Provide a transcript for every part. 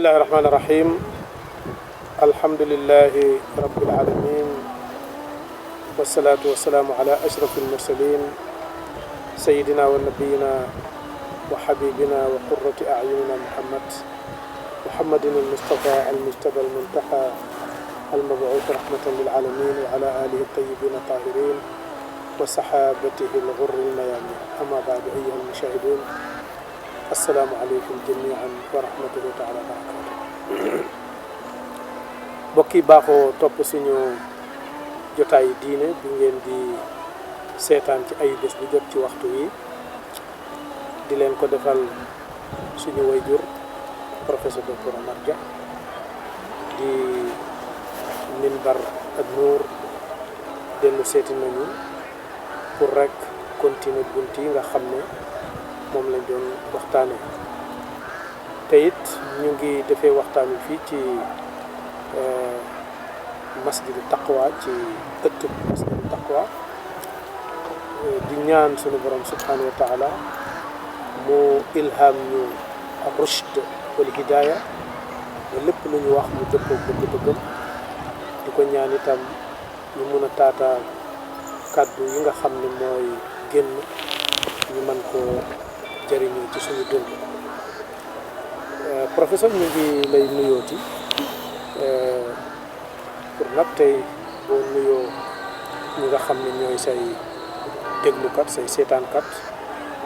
bismillahi rahmaani rahim alhamdulillahi rabbil alamin wasalaatu wasalaamu ala ashraf almursalin sayidina wa nabiyina wa habibina wa qurrati ayunina muhammadin almustafa almujtaba almuntaha almabuuth rahmatan lilalamin wa ala alihi altayibin altahirin wa sahabatihi alghurri almayamin amma baadu ayyuha almushahidun assalaamu aleykum jamian wa rahmatullahi taala wa barakatuh mbokk yi baaxoo topp suñu jotaay diine bi ngeen di seetaan ci ay bés bu jot ci waxtu wi di leen ko defal suñu wayjur professeur docteur Omar Dia di minbar ak nuur dellu seeti nañu pour rek continuer bunt yi nga xam ne moom lañ doon waxtaane te it ñu ngi defee waxtaan wi fii ci masjidu taqwa ci ëttu masjidu taqwa di ñaan sunu borom subhanahu wa taala mu ilham ñu ak rushd wal hidaya ba lépp lu ñu wax mu dëppoo bëgg-bëggam di ko ñaan itam ñu mun a taata kàddu yi nga xam ne mooy génn ñu mën koo jëriñoo ci suñu dund professeur ñu ngi lay nuyooti pour nag tey boo nuyoo ñi nga xam ne ñooy say déglukat say seetaankat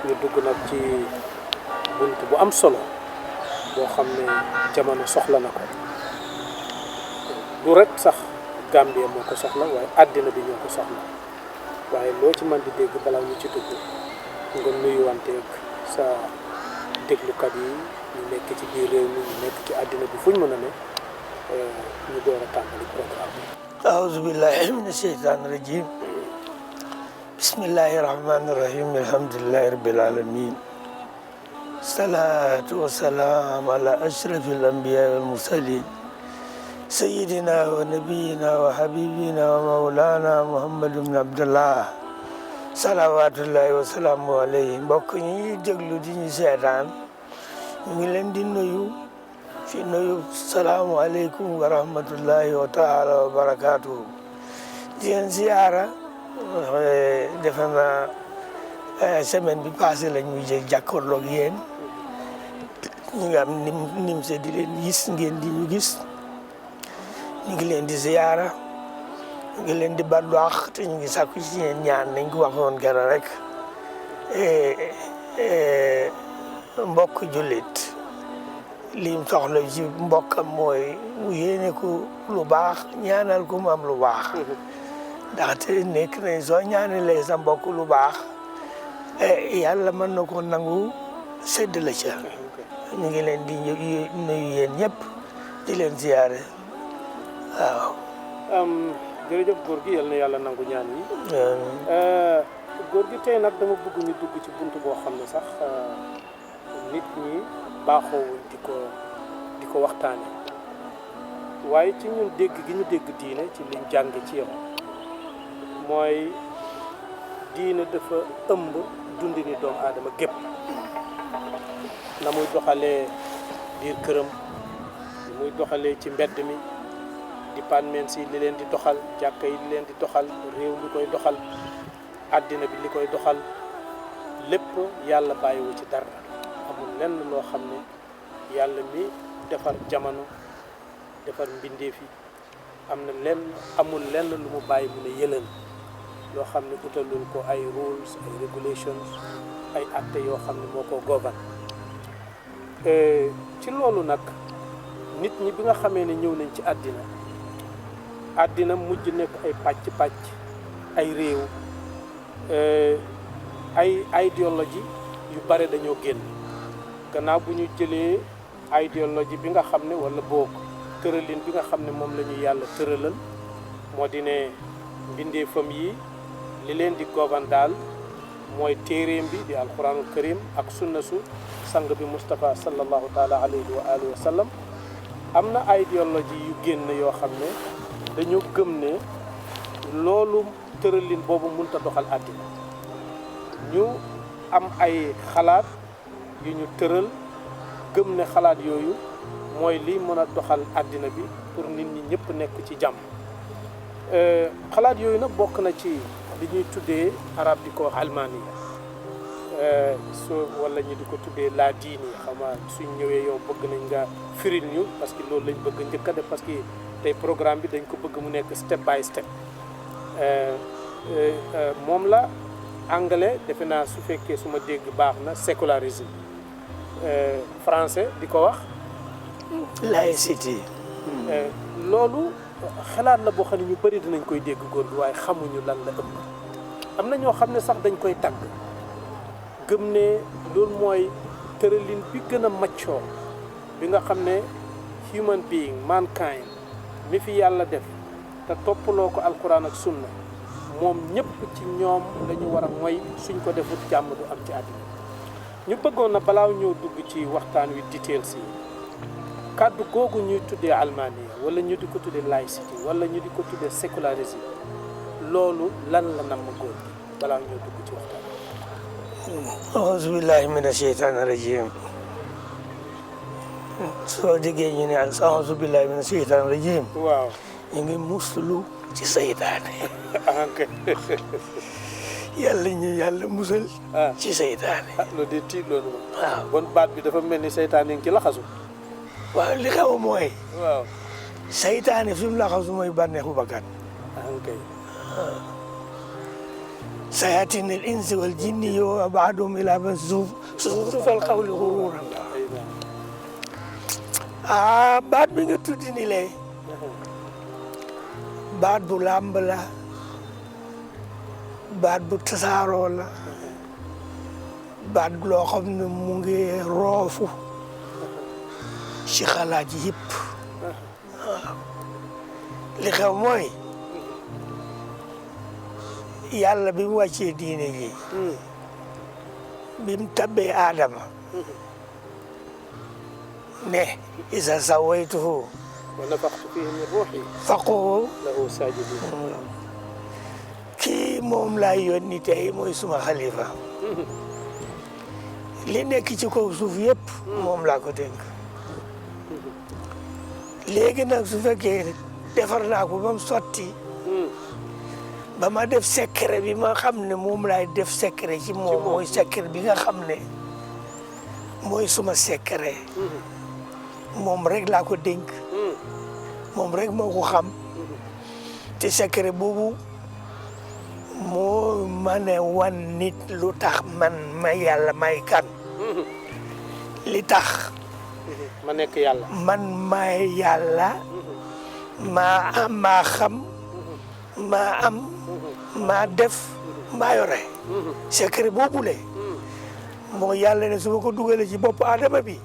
ñu dugg nag ci bunt bu am solo boo xam ne jamono soxla na ko du rek sax Gambie moo ko soxla waaye àddina bi ñoo ko soxla waaye loo ci mën di dégg balaa ñu ci dugg nga nuyuwanteeg sa déglukat yi ñu nekk ci biir réew mi ñu nekk ci àddina bi fu ñu mën a ne ñu door a tàmbali programme bi. aouzu billahi mina sheytaani rajim bismillahi rahmani rahim alhamdulillahi rabbil alamin salaatu wasalaam ala ashrafi al anbiya wal mursalin sayidina wa nabiyina wa habibina wa maulana muhammad ibn abdullah salawaatullahi wa salaamu alayhi mbokk ñi déglu di ñu seetaan ñu ngi leen di nuyu fi nuyu salaamu aleykum wa rahmatullahi wa taala wa barakaatuhu di leen ziyaara defe naa semaine bi passé la ñuy jël jàkkaarloog yéen ñu ngi am nim se di leen gis ngeen di ñu gis ñu ngi leen di ziyaara ñu ngi leen di badwaax te ñu ngi sàkku ci yéen ñaan nañ ko waxoon gara rek mbokk jullit lim soxla ci mbokkam mooy mu yéene ko lu baax ñaanal ko mu am lu baax ndaxte nekk nañ soo ñaanalee sa mbokk lu baax yàlla mën na ko nangu sedd la ca ñu ngi leen di nuyu yéen ñëpp di leen ziyaare waaw jërëjëf góor gi yal na yàlla nangu ñaan yi góor gi tey nag dama bëgg ñu dugg ci bunt boo xam ne sax nit ñi baaxoowuñ di ko waxtaane waaye ci ñun dégg gi ñu dégg diine ci liñ jàng ci yow mooy diine dafa ëmb dundi ni doomu aadama gépp na muy doxalee biir këram ni muy doxalee ci mbedd mi département si li leen di doxal jàkka yi li leen di doxal réew li koy doxal àddina bi li koy doxal lépp yàlla bàyyiwu ci dara amul lenn loo xam ne yàlla mi defar jamono defar mbindeef yi amul lenn lu mu bàyyi mu ne yëlan loo xam ne utalul ko ay rules ay regulations ay actes yoo xam ne moo ko govern ci loolu nag nit ñi bi nga xamee ne ñëw nañ ci àddina mujj nekk ay pàcc ay réew ay idéologie yu bare dañoo génn gannaaw bu ñu jëlee idéologie bi nga xam ne wala boog tëralin bi nga xam ne moom la ñu yàlla tëralal moo di ne mbindeefam yi li leen di govan daal mooy téeréem bi di alquranul karim ak sunna su sang bi Moustapha sallallahu taala alayhi wa alihi wa sallam am na idéologie yu génn yoo xam ne dañu gëm ne loolu tëralin boobu mënta doxal àddina ñu am ay xalaat yu ñu tëral gëm ne xalaat yooyu mooy lii mën a doxal àddina bi pour nit ñi ñëpp nekk ci jàmm. xalaat yooyu nag bokk na ci li ñuy tuddee arab di ko wax almaniya wala ñu di ko tuddee la diini xama suñ ñëwee yow bëgg nañ nga firil ñu parce que loolu lañ bëgg njëkk a def parce que tey programme bi dañ ko bëgg mu nekk step by step. moom la anglais defe naa su fekkee su ma dégg baax na sécularisme français di ko wax laïcité. loolu xalaat la boo xam ne ñu bëri dinañ koy dégg góor bi waaye xamuñu lan la ëmb. am na ñoo xam ne sax dañ koy tagg gëm ne loolu mooy tëralin bi gën a maccoo bi nga xam ne human being mankind mi fi yàlla def te toppaloo ko alquran ak sunna moom ñëpp ci ñoom la ñu war a mooy suñ ko defut jàmm du am ci àddina. ñu bëggoon na balaa ñëw dugg ci waxtaan wi details yi kàddu googu ñuy tuddee almania wala ñu di ko tuddee laïcité wala ñu di ko tuddee sécularisme loolu lan la namm góor gi balaa ñëw dugg ci waxtaan wi. auzu billahi mina sheytaani rajim. soo déggee ñu ne auzu billahi mina sheytaani rajim. waaw ñu ngi muslu ci seytaane. ok. yàlla ñu yàlla musal. ci seytaane. loolu de tiit loolu moom. waaw bon baat bi dafa mel ni seytaane ngi ci laxasu. waaw li xew mooy. waaw. seytaane fi mu laxasu mooy bànneexu bakkan. ok. sayaatiin al insi wal jinni yoo baadoom ilaa ba zuxrufal qawli ghuruuran. baat bi nga tuddi ni lay baat bu làmb la baat bu tasaaroo la baat loo xam ne mu ngi roofu ci xalaat yëpp. waaw li xew mooy yàlla bi mu wàccee diine ji bi mu tabbee aadama ne isa sawaytuhu wa nafaxtu fihi min ruuxi faquu lahu saajidin. kii moom laa yónni tey mooy suma xalifa li nekk ci kaw suuf yëpp moom laa ko dénk. léegi nag su fekkee defar naa ko ba mu sotti ba ma def secret bi ma xam ne moom laay def secret ci moom mooy secret bi nga xam ne mooy suma secret moom rek laa ko dénk moom rek moo ko xam te secret boobu moo ma ne wan nit lu tax man ma yàlla may kan li tax ma nekk yàlla. man maay yàlla maa xam maa am maa def maa yore secret boobule moo yàlla ne su ma ko dugalee ci bopp Adama bi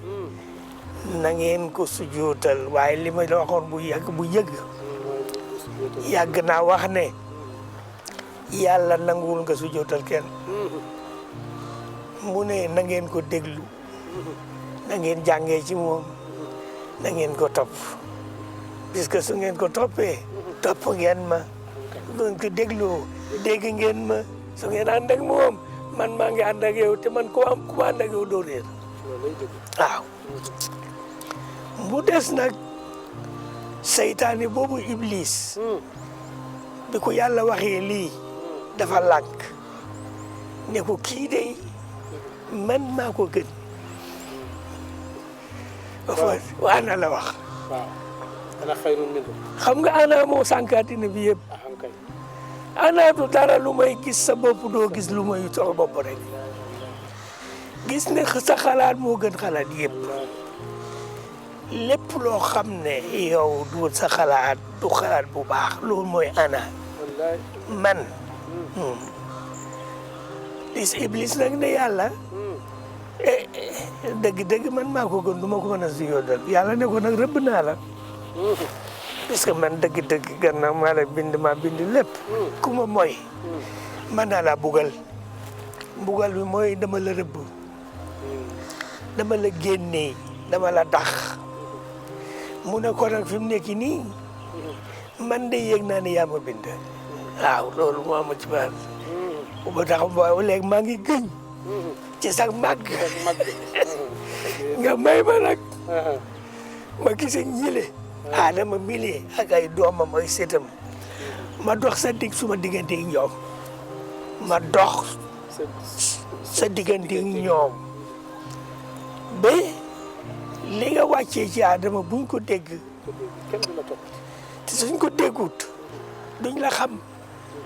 na ngeen ko sujootal waaye li ma la waxoon bu yàgg naa wax ne yàlla nanguwul nga sujootal kenn mu ne na ngeen ko déglu na ngeen jàngee ci moom na ngeen ko topp puisque su ngeen ko toppee topp ngeen ma su ngeen ko dégloo dégg ngeen ma su ngeen ànd ak moom man maa ngi ànd ak yow te man ku ma ànd ak yow doo réer waaw mu des nag seytaane boobu iblis bi ko yàlla waxee lii dafa lànk ne ko kii de man maa ko gën wa ana la wax. waaw ana xayrun minhu. xam nga ana moo sànkaati na bi yëpp. ana du dara lu may gis sa bopp doo gis lu may sa bopp rek gis ne sa xalaat moo gën xalaat yëpp lépp loo xam ne yow du sa xalaat du xalaat bu baax loolu mooy ana man. iblis nag ne yàlla. dëgg man maa ko gën du ma ko mën a sujjóotal yàlla ne ko nag rëbb naa la parce que man dëgg gannaaw maa la bind lépp ku ma mooy man naa laa bugal bi mooy dama la rëbb dama la génnee dama la dax mu ne ko nag fi mu nekk nii man de yëg naa ne yaa ma bind waaw loolu moo am ci baat ba tax ba léegi maa ngi gëñ ci sax màgg nga may ma nag ma gisee ñile Adama mili ak ay doomam ay setam ma dox sa dig suma diggante ak ñoom ma dox sa diggante ak ñoom ba li nga wàccee ci Adama buñ ko dégg kenn du la topp. te suñ ko déggut duñ la xam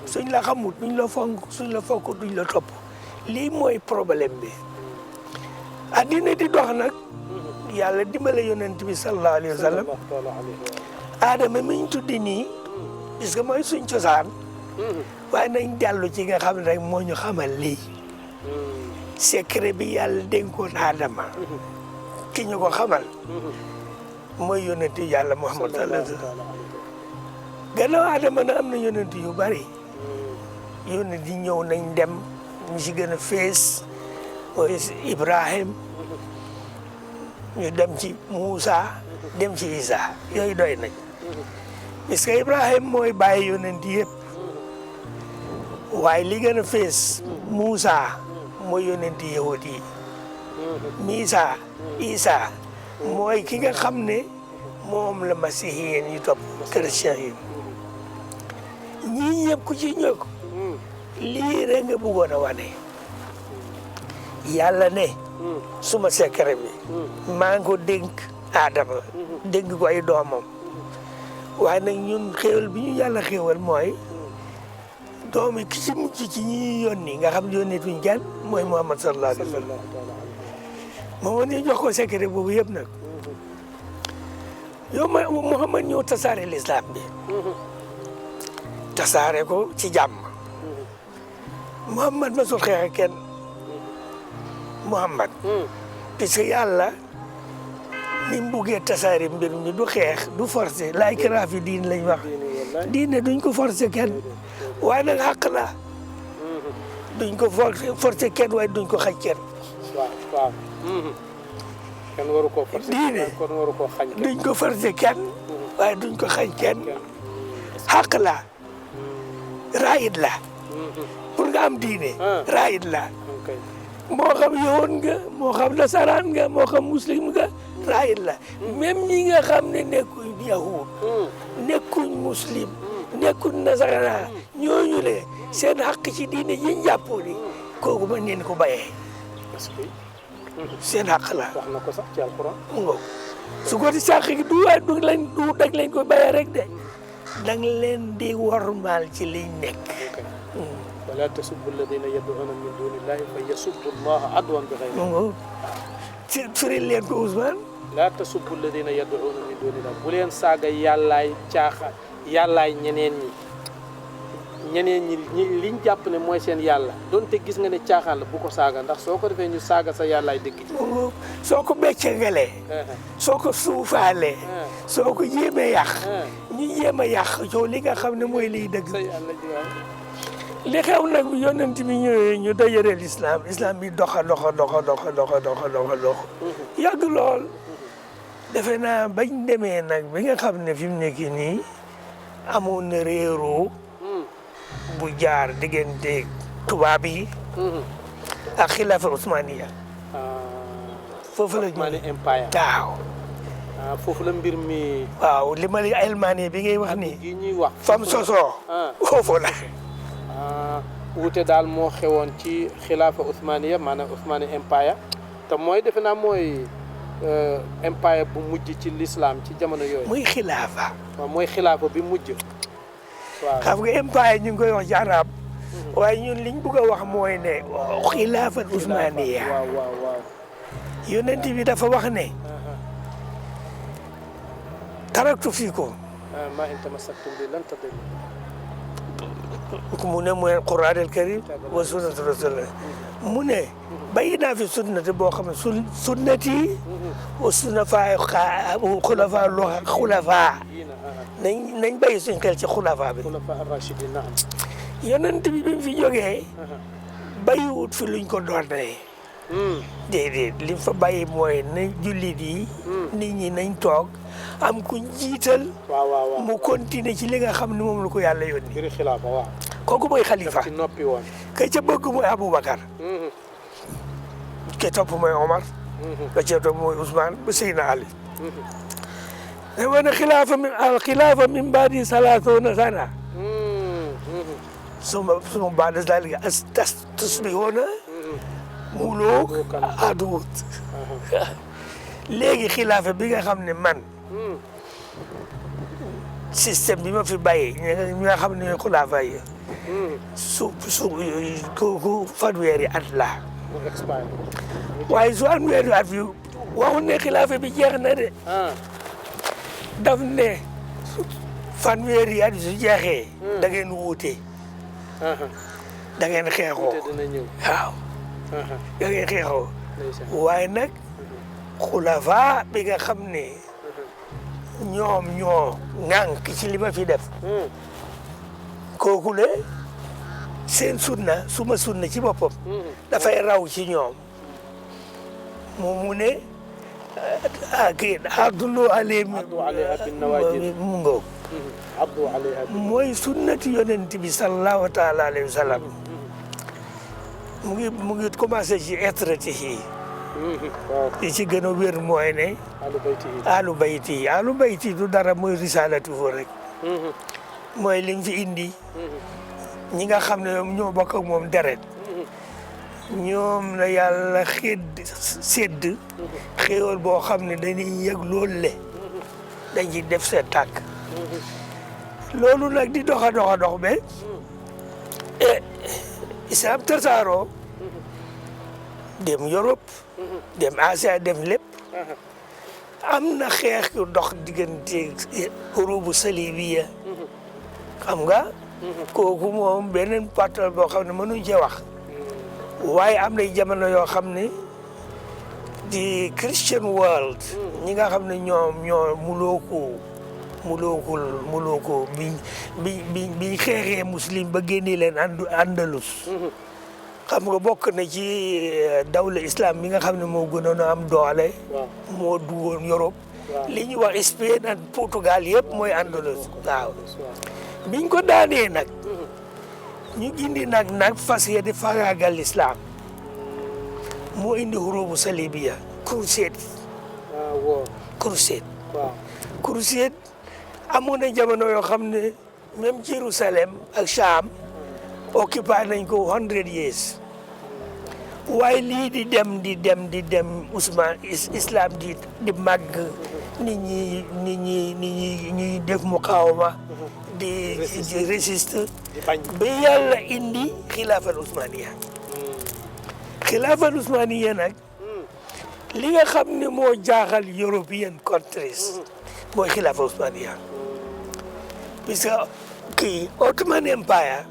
suñ la xamut duñ la fonk suñ la fonk duñ la topp lii mooy problème bi addina di dox nag yàlla dimbale yonent bi sallallahu alayhi wa sallam Adama mi ñu tuddi nii parce que mooy suñ cosaan waaye nañ dellu ci nga xam ne rek moo ñu xamal lii secret bi yàlla dénkoon Adama ki ñu ko xamal mooy yonent yàlla Muhammad sallallahu alayhi wa sallam gannaaw Adama na am na yonent yu bari yonent yi ñëw nañ dem ñu si gën a fees mooy Ibrahim ñu dem ci Moussa dem ci Isa yooyu doy nañ parce que Ibrahim mooy bàyyi yonent yëpp waaye li gën a fees Moussa mooy yonent yahud yi Isa mooy ki nga xam ne moom la masihiyen yi topp chrétien yi ñii ñëpp ku ci ñëw lii rek nga bëggoon a wane yàlla ne suma secret bi maa ngi ko dénk Adama dénk ko ay doomam waaye nag ñun xéewal bi ñu yàlla xéewal mooy doomi ki ci mujj ci ñi yónni nga xam ne yónni tuñ kenn mooy Muhammad sallallahu alayhi wa sallam moom ñu jox ko secret boobu yëpp nag yow Muhammad ñëw tasaare l'islam bi tasaare ko ci jàmm Muhammad masul xeex ak kenn Muhammad puisque yàlla ni mu buggee tasaare mbir mi du xeex du forcé laa ikraaha fi diin lañ wax diine duñ ko forcé kenn waaye nag xàq la duñ ko forcé kenn waaye duñ ko xañ kenn waaw kenn waru koo forcé diine kon waru koo xañ kenn duñ ko forcé kenn waaye duñ ko xañ kenn xàq la raayit la pour nga am diine raayit la moo xam yowoon nga moo xam nasaraan nga moo xam muslim nga raayit la même ñi nga xam ne nekkuñ yahud nekkuñ muslim nekkuñ nasaraan ñooñu le seen xaq ci diine yi ñu jàppoo ni kooku mën neen ko bayee seen xaq la wax na ko sax ci alquran mu ngoog su ko di sàq gi du dag leen ko bayee rek de dang leen di wormaal ci liñ nekk wala tasubbu alladina yad'una min dunillahi fa yasubbu allaha adwan bi ghayri mu ngoog ci firil leen ko Ousmane la tasubbu alladina yad'una min dunillahi bu leen saaga yàllaay caaxa yàllaay ñeneen ñi liñ jàpp ne mooy seen yàlla donte gis nga ne caaxaan la bu ko saaga ndax soo ko defee ñu saaga sa yàllaay dëgg ji soo ko beccangalee soo ko suufaalee soo ko jéemee yàq ñu jéem a yàq yow li nga xam ne mooy liy dëgg sa yàlla ji waaw li xew nag yonent bi ñëwee ñu dajareel islam bi doxa yàgg lool defe naa bañ demee nag bi nga xam ne fi mu nekk nii amoon na réeroo bu jaar diggante tubaab yi ak xilaafa Ousmaniya foofu la Ottoman Empire waaw foofu la mbir mi waaw li ma li Allemagne bi ngay wax ni gi ñuy wax fam sosoo foofu la wuute daal moo xewoon ci xilaafa Ousmaniya maanaam Ottoman Empire te mooy defe naa mooy empire bu mujj ci l'islam ci jamono yooyu muy xilaafa waaw mooy xilaafa bi mujj waaw xam nga empire ñu ngi koy wax ci arab waaye ñun liñ bëgg a wax mooy ne xilaafa Ousmaniya waaw yonent bi dafa wax ne taraktu fiikum ma in tamassaktum bi lan tadillu mu ne mooy Qur'aan al Karim wa sunnatu rasulillah mu ne bàyyi naa fi sunnati boo xam ne sunnati wa xulafaa nañ bàyyi suñ xel ci xulafaa bi yonent bi mu fi jógee bàyyiwut fi luñ ko doonee déedéet li fa bàyyi mooy na jullit yi nit ñi nañ toog am ku jiital mu continuer ci li nga xam ne moom la ko yàlla yónni ngir xilaafa waaw kooku mooy xalifa ci noppi woon ka ca bëgg mooy Aboubacar ka topp mooy Omar ka ca topp mooy Ousmane ba Seydina Ali وانا الخلافه من بعد 30 سنه ثم بعد ذلك تصبحون ملوك عدود léegi xilaafa bi nga xam ne man système bi ma fi bàyyi ñi nga xam ne xilaafa yi ku fanweeri at la waaye su fanweeri at bi waxul ne xilaafa bi jeex na de daf ne fanweeri at su jeexee da ngeen wuute da ngeen xeexoo waaw da ngeen xeexoo waaye nag xulafa bi nga xam ne ñoom ñoo ŋànk ci li ma fi def kooku le seen sunna suma sunna ci boppam dafay raw ci ñoom mu ne kii abdullu alayhi mu ngoog mooy sunnati yonent bi sallallahu taala alayhi wa sallam mu ngi commencé ci itratihi li ci gën a wér mooy ne alu bayti du dara mooy risalatu fo rek mooy liñ fi indi ñi nga xam ne ñoo bokk ak moom deret ñoom la yàlla sédd xéewal boo xam ne dañuy yëg loolu le dañ ci def seen tàkk loolu nag di dox ba islam tasaaroo dem Europe dem Asia dem lépp am na xeex yu dox diggante xurubu salibiya xam nga kooku moom beneen partal boo xam ne mënuñ cee wax waaye am na jamono yoo xam ne di Christian world ñi nga xam ne ñoo mulooku bi xeexee muslim ba génnee leen Andalus xam nga bokk na ci dawla islam mi nga xam ne moo gënoon a am doole moo duggoon Europe li ñuy wax Espagne ak Portugal yëpp mooy Andalus waaw biñ ko daanee nag ñu indi nag fas yéene faagaagal l'islam moo indi xurubu salibiya crusade amoon na jamono yoo xam ne même Jérusalem ak Cham occupé nañ ko 100 years waaye lii di dem Ousmane islam di màgg nit ñi def muqawama di résister ba yàlla indi xilaafal Ousmaniya nag li nga xam ne moo jaaxal European countries mooy xilaafa Ousmaniya puisque kii Ottoman Empire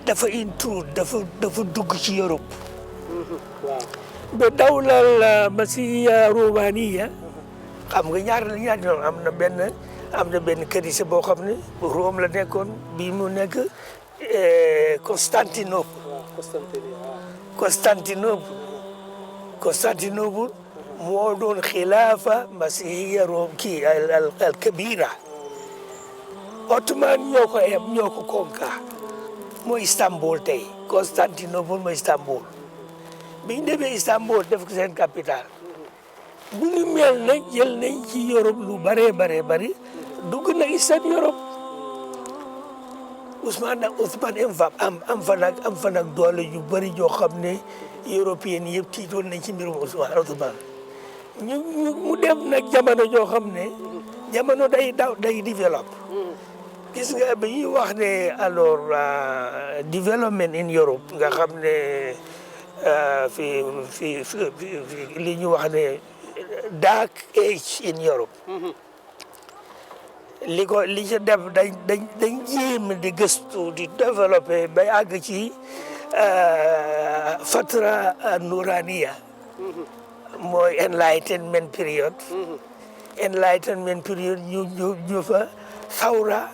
dafa intrude dafa dugg ci Europe ba dawlal Masiya Romaniya xam nga ñaar ñoom am na benn kanisa boo xam ne Rome la nekkoon bii mu nekk Constantinople moo doon xilaafa Masiya Rome kii al kabira Ottoman ñoo ko konka mooy Istanbul tey Constantinople mooy Istanbul biñ demee Istanbul def ko seen capitale bu ñu mel nag jël nañ ci Europe lu bare dugg na Eastern Europe Ousmane am fa nag doole yu bëri joo xam ne européen yëpp tiitoon nañ ci mbirum Ousmane mu dem nag jamono joo xam ne jamono day développe gis nga bi ñuy wax ne alors development in Europe nga xam ne fi li ñu wax ne dark age in Europe li ci def dañ jéem di gëstu di développé bay àgg ci fatra nuraniya mooy enlightenment period ñu fa sawra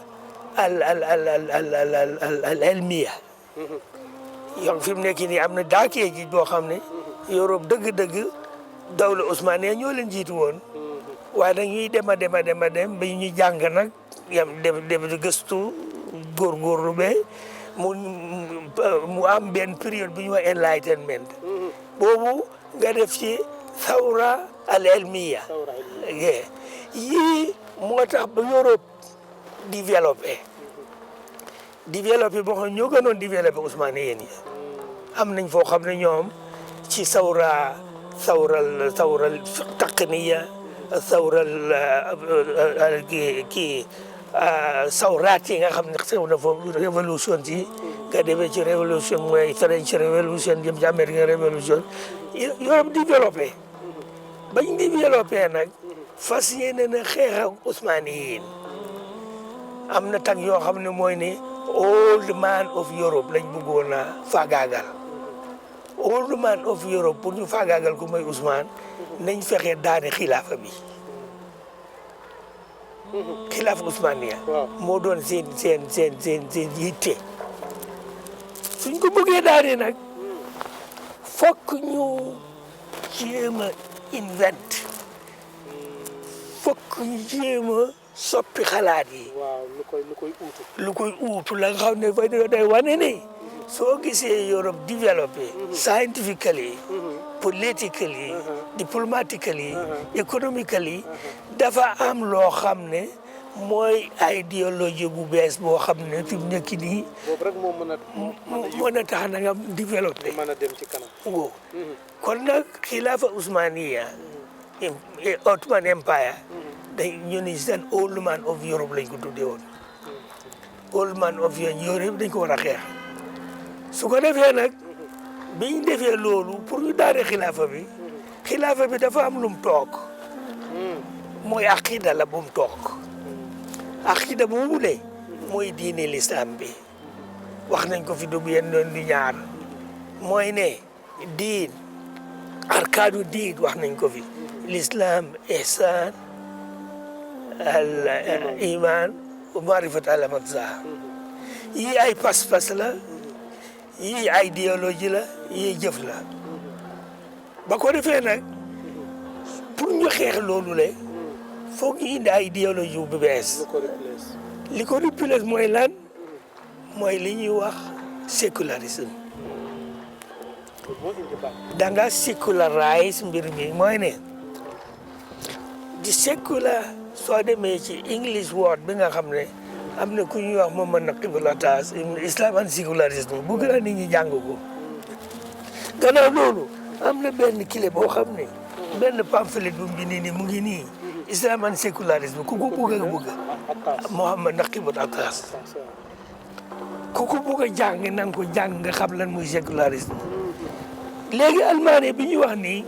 al elmiya yoon fi mu nekk nii am na daakee ji boo xam ne Europe dëgg-dëgg dawla Ousmane ñoo leen jiitu woon waaye nag ñuy dem ba ñu jàng nag dem di gëstu góorgóorlu ba mu am benn période bu ñu wax enlightenment boobu nga def ci sawra al elmiya yii moo tax ba Europe développé boo xam ñoo gënoon développé Ousmane yéen yi am nañ foo xam ne ñoom ci sawral taqniya sawral kii sawraat yi nga xam ne xew na foofu révolution ci nga demee ci révolution mooy French révolution jëm ci American révolution Europe développé bañ développé nag fas yéene na xeex ak Ousmane yi am na tag yoo xam ne mooy ne old man of Europe lañ bëggoon a faagaagal old man of Europe pour ñu faagaagal ko mooy Ousmane nañ fexe daane xilaafa bi xilaafa Ousmaniya moo doon seen yitte suñ ko bëggee daane nag fokk ñu jéem a invent fokk ñu jéem a soppi xalaat yi. waaw lu koy uutu la nga xam ne day wane ne soo gisee Europe développé scientifically politically diplomatically economically dafa am loo xam ne mooy idéologie bu bees boo xam ne fi mu nekk nii. boobu rek moo mën a tax na nga développé. mën a dem ci kanam. waaw kon nag xilaafa Ousmaniya Ottoman Empire ñu ni seen old man of Europe lañ ko tuddee woon old man of Europe dañ ko war a xeex su ko defee nag biñ defee loolu pour ñu daane xilaafa bi dafa am lu mu toog mooy aqida la bu mu toog aqida boobu le mooy diine l'islam bi wax nañ ko fi du yenn doon du ñaar mooy ne diin arkaanu diin wax nañ ko fi l'islam ihsan al iman wa marifat alamatza yii ay pas-pas la yii ay idéologie la yii jëf la ba ko defee nag pour ñu xeex loolu le foog ñu indi ay idéologie bu bees li ko replace mooy lan mooy li ñuy wax sécularisme da nga sécularize mbir mi mooy ne di sécular soo demee ci English word bi nga xam ne am na ku ñuy wax moom mën na xibalataas islam and sécularisme bu gën a nit ñi jàng ko gannaaw loolu am na benn clé boo xam ne benn pamphlet bu mu nii mu ngi nii islam and sécularisme ku ko bëgg Mohamed Naqib Attaas ku ko bëgg a jàng na nga ko jàng nga xam lan muy sécularisme léegi Allemagne bi ñu wax nii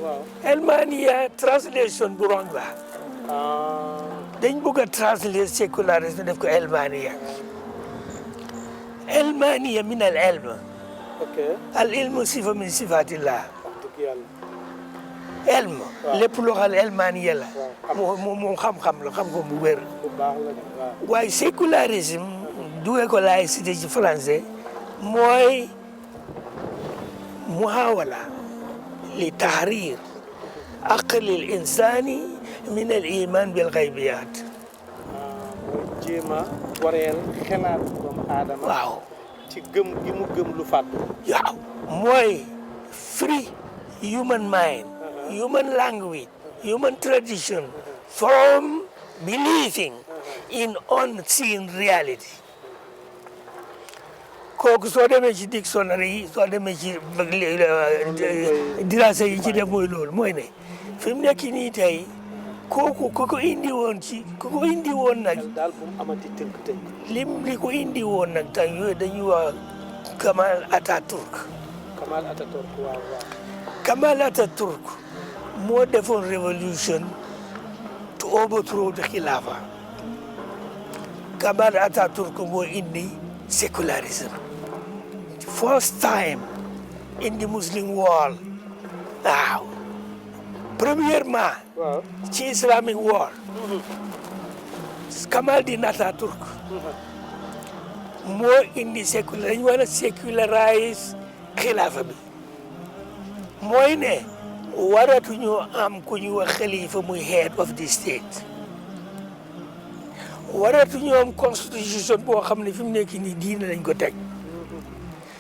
Allemagne translation bu wrong la dañ bëgg a translate sécularisme def ko Allemagne min al ilm al ilmu sifa min sifatillah ilm lépp loo xam ne Allemagne la moom xam-xam la xam-xam bu wér waaye sécularisme duggee ko laïcité ci français mooy muhawala li tahrir aqli al insani min al iman bil ghaybiyat mooy jéem a wareel xelaat doomu aadama waaw ci gëm gi mu gëm lu fàtt waaw mooy free human mind human language human tradition from believing in unseen reality kooku soo demee ci dictionnaire yi soo demee ci dirasa yi ci def mooy loolu mooy ne fi mu nekk nii tey kooku ku ko indi woon nag daal bu mu amati tënk-tënk li ko indi woon nag tey yooyu dañuy wax Kamal Atatürk waaw Kamal Atatürk moo defoon révolution to overthrow the Khilafah Kamal Atatürk moo indi sécularisme first time in the Muslim world waaw premièrement ci Islamic world Kamaldin Atatürk moo indi dañu war a sécularize xilaafa bi mooy ne waratuñoo am ku ñu wax xalifa muy head of the state waratuñoo am constitution boo xam ne fi mu nekk nii diine lañ ko teg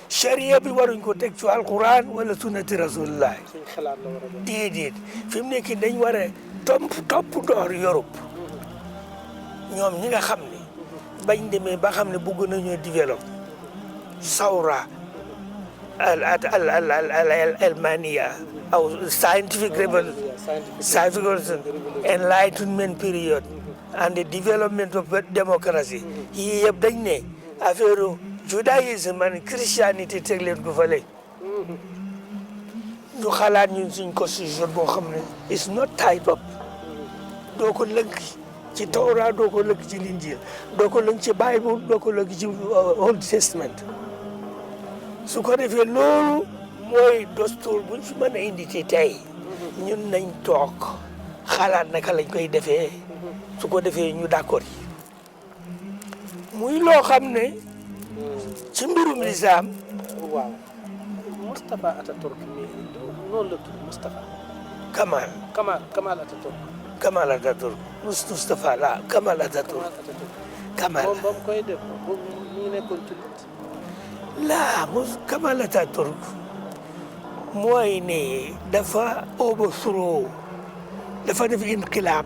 charia bi waruñ ko teg ci alquran wala sunnati rasulullah déedéet fi mu nekk dañ war a topp ndoor Europe ñoom ñi nga xam ne bañ demee ba xam ne bëgg nañoo développe sawra almania aw scientific revolution enlightenment period and the development of democracy yii yëpp dañ ne affaire judaïsme and christianité teg leen ko fële ñu xalaat ñun suñ constitution boo xam ne is not tied up doo ko lënk ci Tawra doo ko lëkk ci Linjiil doo ko lëkk ci Bible doo ko lëkk ci Old Testament su ko defee loolu mooy dostour buñ fi mën a indi ci tey ñun nañ toog xalaat naka lañ koy defee su ko defee ñu d'accord yi muy loo xam ne ci mbirum lislaam waaw Moustapha Ataturk mi noonu la tudd Moustapha Kamal Ataturk Kamal Ataturk Moustapha la Kamal Ataturk Kamal moom ba mu koy def mu ngi nekkoon jullit la Kamal Ataturk mooy ne dafa overthrow dafa def inqilaab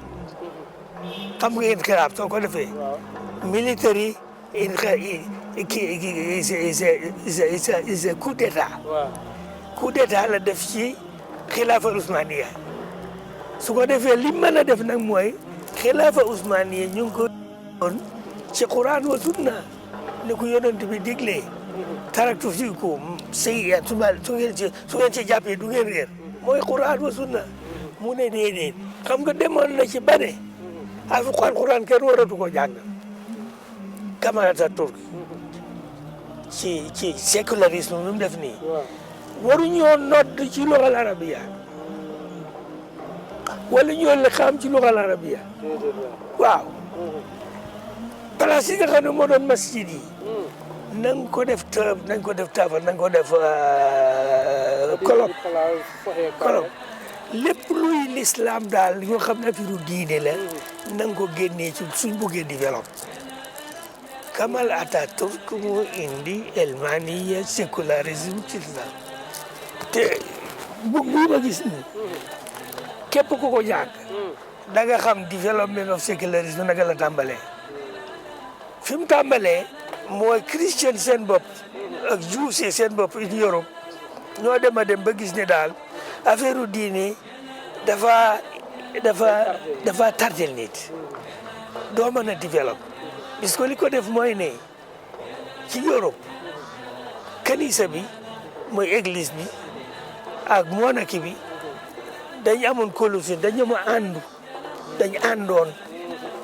xam nga inqilaab soo ko defee military is a coup d'état coup d'état la def ci xilaafa Ousmaniya su ko defee li mën a def nag mooy xilaafa Ousmaniya ñu ngi ko doon ci Quran wa sunna ne ko yonent bi diglee taraktu fiikum sayyi'atin su ngeen ci jàppee du ngeen réer mooy Quran wa sunna mu ne déedéet xam nga demoon na ci bane Alquran kenn waratu ko jàng Kamal Ataturk ci sécularisme bi mu def nii waruñoo nodd ci lugal arabiya wala ñoo la xam ci lugal arabiya waaw place yi nga xam ne moo doon masjid yi nañ ko def taafal nañ ko def kolom lépp luy l'islam daal yoo xam ne affaire diine la nañ ko génnee ci suñ buggee développe Kamal Ataturk moo indi elmaniya sécularisme ci islam te bug bii ma gis ni képp ku ko jàng da nga xam development of sécularisme naka la tàmbalee fi mu tàmbalee mooy christian seen bopp ak juif seen bopp in Europe ñoo dem a dem ba gis ne daal affaire diine dafa tardel nit doo mën a développe parce que li ko def mooy ne ci Europe kanisa bi mooy église bi ak monarchie bi dañ amoon collusion dañu ma àndoon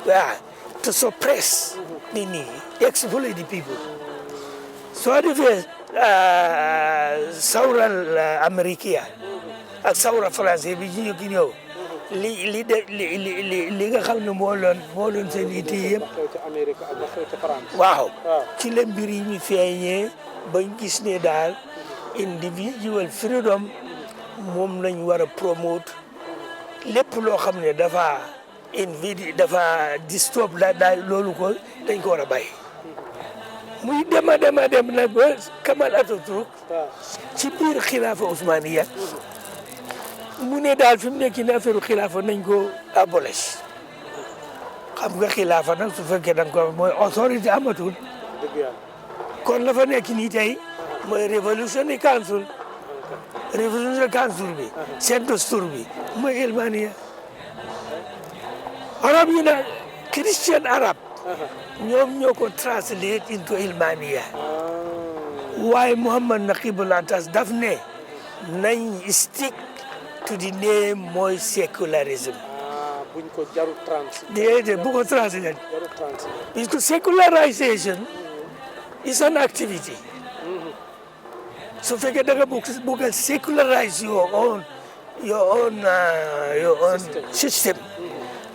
waaw to suppress nit ñi exploit the people soo defee sawral américain ak sawra français bi ñu ki ñëw li nga xam ne moo doon seen yitte yëpp waaw ci la mbir yi ñu feeñee bañ gis ne daal individual freedom moom lañ war a promote lépp loo xam ne dafa disturb daal loolu ko dañ ko war a bàyyi muy dem nag ba Kamal Ataturk ci biir xilaafa Ousmaniya mu ne daal fi mu nekk ni affaire xilaafa nañ ko abolish xam nga xilaafa nag su fekkee da nga ko mooy autorité amatul kon la fa nekk nii tey mooy Revolutionary Council bi seen dastur bi mooy Elmaniya arab yi nag Christian arab ñoom ñoo ko translate into Elmaniya waaye Muhammad Naqibul Atas daf ne nañ stick to the name mooy sécularisme buñ ko jarul déedéet bu ko translate parce que secularization is an activity su fekkee da nga bëgg a secularize your own system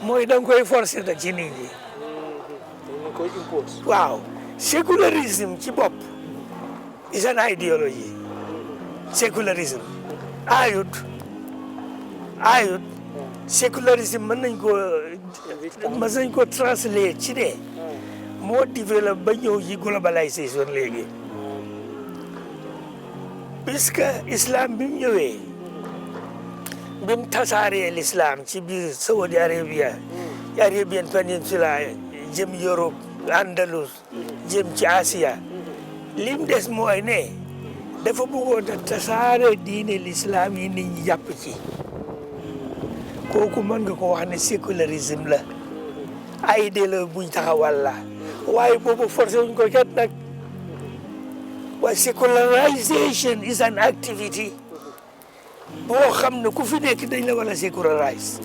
mooy da nga koy forcer nag ci nit ñi waaw sécularisme ci bopp is an ideology sécularisme ayut sécularisme mën nañ ko translate ci ne moo développe ba ñëw ci globalisation léegi puisque islam bi mu ñëwee bi mu tasaaree l'islam ci biir Saudi Arabia Arabian Peninsula jëm Europe Andalus jëm ci Asia lim des mooy ne dafa bëggoon a tasaare diine l'islam yi nit ñi jàpp ci kooku mën nga ko wax ne sécularisme la ay idée la buñ taxawal la waaye boobu forcé wuñ ko kenn nag waaye secularization is an activity boo xam ne ku fi nekk dañ la war a sécularize.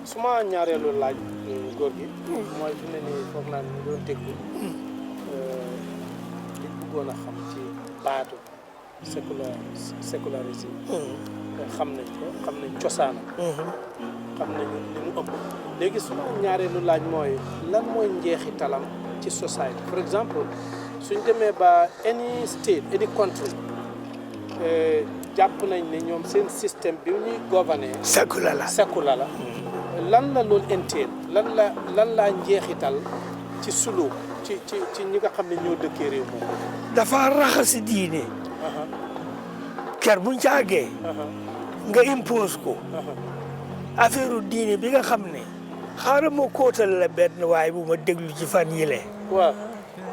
suma ñaareelu laaj góor gi mooy fi ne nii foog naa ñu doon déglu li bëggoon a xam ci baatu sécularisme xam nañ ko xam nañ cosaanam xam nañ li mu ëmb léegi suma ñaareelu laaj mooy lan mooy njeexitalam ci society for exemple suñ demee ba any state any country jàpp nañ ne ñoom seen système bi ñuy gouverner sécular la lan la loolu entail lan la njeexital ci sulu ci ñi nga xam ne ñoo dëkkee réew moom dafa raxasi diine ker buñ ca àggee nga impose ko affaire diine bi nga xam ne xaaral ma kóotal la benn waaye bu ma déglu ci fan yile waaw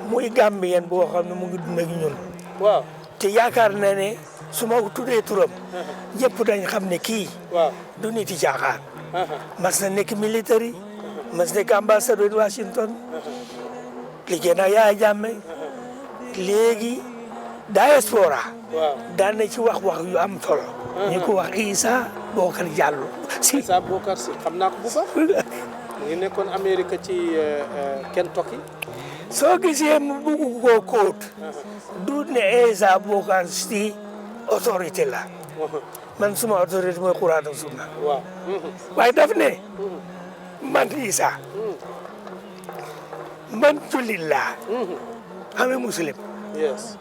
muy Gambien boo xam ne mu ngi dund ak ñun waaw te yaakaar na ne su ma tuddee turam ñëpp dañ xam ne kii waaw du niti caaxaan mas na nekk military mas nekk ambassadeur Washington liggéey na Yaya Jammeh léegi diaspora daan na ci wax yu am solo ñu ko wax Issa Bokar Diallo Issa Bokar si xam naa ko bu baax mu ngi nekkoon Amérique ci Kentucky soo gisee mu bugg koo kóot du ne Issa Bokar si autorité la man suma autorité mooy Quran ak Sunna waaw waaye daf ne man Issa man jullit laa xame muslim yes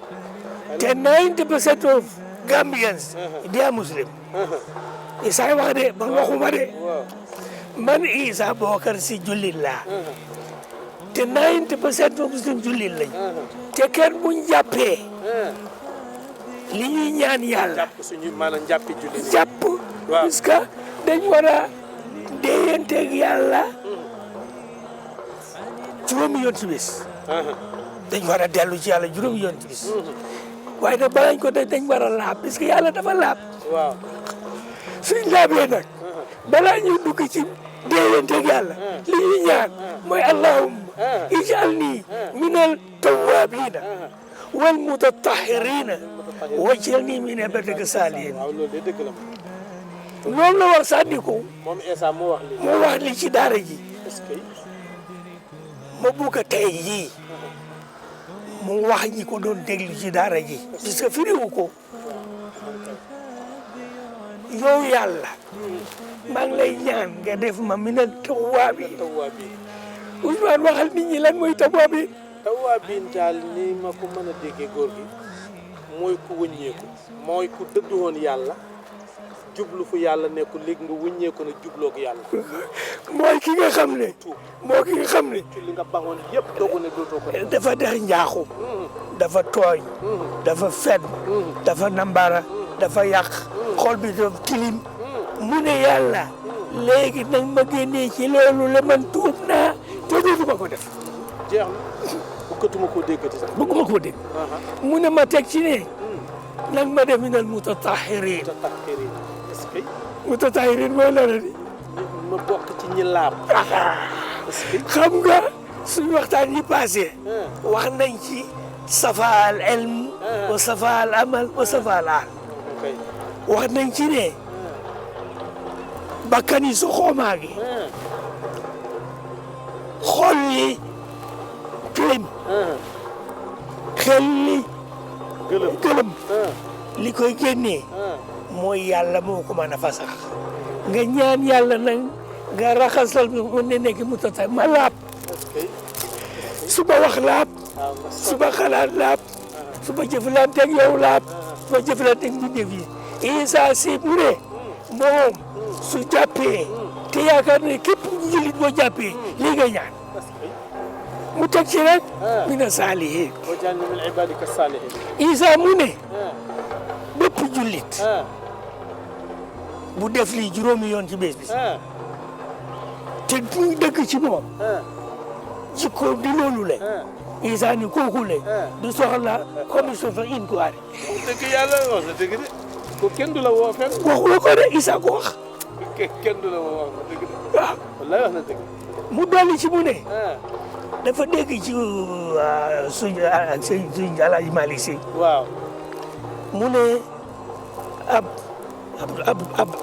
te 90% of Gambians they are Muslim Issa wax de man waxuma de man Issa Bokar si jullit laa te 90% of Muslim jullit lañ te kenn buñ jàppee li ñuy ñaan yàlla jàpp suñu maanaam jàppi jullit jàpp parce que dañ war a déyanteeg yàlla juróomi yoon ci bis dañ war a dellu ci yàlla juróomi yoon ci bis waaye nag balañ ko dañ war a laab parce que yàlla dafa laab waaw suñ laabee nag balaa ñuy dugg ci déyanteeg yàlla li ñuy ñaan mooy allahumma ij'alni minal tawwabina wal mutatahhirina waj'alni min ibadika salihin waaw loolu de dëgg la loolu la war sànni ko moom Issa moo wax lii moo wax li ci daara ji est-ce que ma bugg a tey jii mu wax ñi ko doon déglu ci daara ji parce que firiwu ko yow yàlla maa ngi lay ñaan nga def ma minal tawwaabiin Ousmane waxal nit ñi lan mooy tawwaabiin tawwaabiin daal ni ma ko mën a déggee góor gi mooy ku wëññeeku mooy ku dëddu woon yàlla jublu fu yàlla nekkul léegi nga wëññeeku na jubloo ko yàlla mooy ki nga xam ne moo ki nga xam ne ci li nga baxoon yëpp dogu ne dootoo ko def dafa dex njaaxu dafa tooñ dafa fen dafa nambara dafa yàq xol bi dafa tilim mu ne yàlla léegi nag ma génnee ci loolu la man tuub naa te dootuma ko def jeex na bëggatuma koo déggati sax bëgguma koo dégg mu ne ma teg ci ne nag ma def minal mutatahhirin est-ce que mutatahhirin mooy la di ma bokk ci ñi laab est-ce que xam nga suñu waxtaan yi passé wax nañ ci safa al ilm wa safa al amal wa safa al aal wax nañ ci ne bakkan yi su xoomaa gi xol yi tilim xel li gëlëm li koy génnee mooy yàlla moo ko mën a fasax nga ñaan yàlla nag nga raxasal bi mu ne nekk mu tata ma laab suba wax laab suba xalaat laab suba jëflanteeg yow laab suba jëflanteeg mbindeef yi Issa si bu ne moom su jàppee te yaakaar ne képp jullit boo jàppee lii nga ñaan mu teg ci rek mina saalihiin waj'alni min ibadika salihin Issa mu ne bépp jullit bu def lii juróomi yoon ci bés bi te muy dëgg ci moom jikko di loolu le Isa ni kooku le du soxla commission fa inquiry dëgg yàlla wax na dëgg de ko kenn du la woo fenn waxula ko de Isa ko wax kenn du la woo wax na dëgg de waaw wallaay wax na dëgg mu dolli ci mu ne dafa dégg ci suñ Alaaji Malick Si waaw mu ne